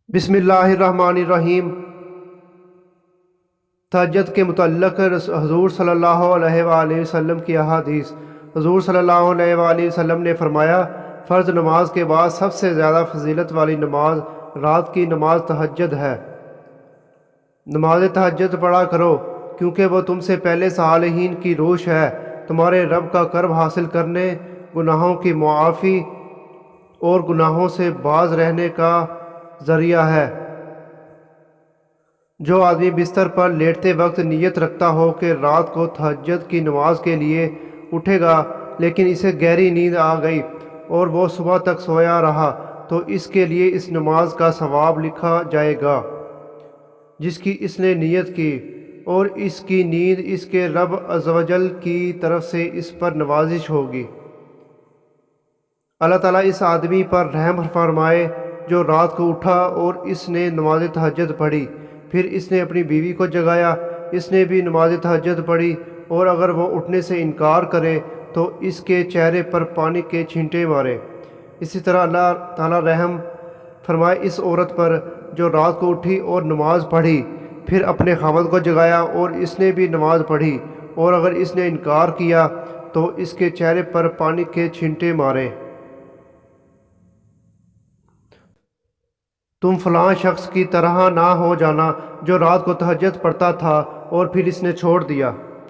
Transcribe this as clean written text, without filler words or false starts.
बिस्मिल्लाहिर्रहमानिर्रहीम। तहज्जुद के मुतल्लिक़ हुज़ूर सल्लल्लाहु अलैहि वसल्लम की अहादीस। हुज़ूर सल्लल्लाहु अलैहि वसल्लम ने फरमाया, फ़र्ज़ नमाज के बाद सबसे ज़्यादा फजीलत वाली नमाज रात की नमाज तहज्जुद है। नमाज तहज्जुद पढ़ा करो, क्योंकि वो तुमसे पहले सालिहीन की रोश है, तुम्हारे रब का कर्ब हासिल करने, गुनाहों की मुआफ़ी और गुनाहों से बाज रहने का ज़रिया है। जो आदमी बिस्तर पर लेटते वक्त नीयत रखता हो कि रात को तहज्जुद की नमाज के लिए उठेगा, लेकिन इसे गहरी नींद आ गई और वो सुबह तक सोया रहा, तो इसके लिए इस नमाज का सवाब लिखा जाएगा जिसकी इसने नियत की, और इसकी नींद इसके रब अज़्ज़वजल की तरफ से इस पर नवाजिश होगी। अल्लाह ताला इस आदमी पर रहम फरमाए जो रात को उठा और इसने नमाज तहज्जुद पढ़ी, फिर इसने अपनी बीवी को जगाया, इसने भी नमाज तहज्जुद पढ़ी, और अगर वो उठने से इनकार करे तो इसके चेहरे पर पानी के छींटे मारे। इसी तरह अल्लाह ताला रहम फरमाए इस औरत पर जो रात को उठी और नमाज पढ़ी, फिर अपने खामद को जगाया और इसने भी नमाज पढ़ी, और अगर इसने इनकार किया तो इसके चेहरे पर पानी के छींटे मारे। तुम फलां शख्स की तरह ना हो जाना जो रात को तहज्जुद पढ़ता था और फिर इसने छोड़ दिया।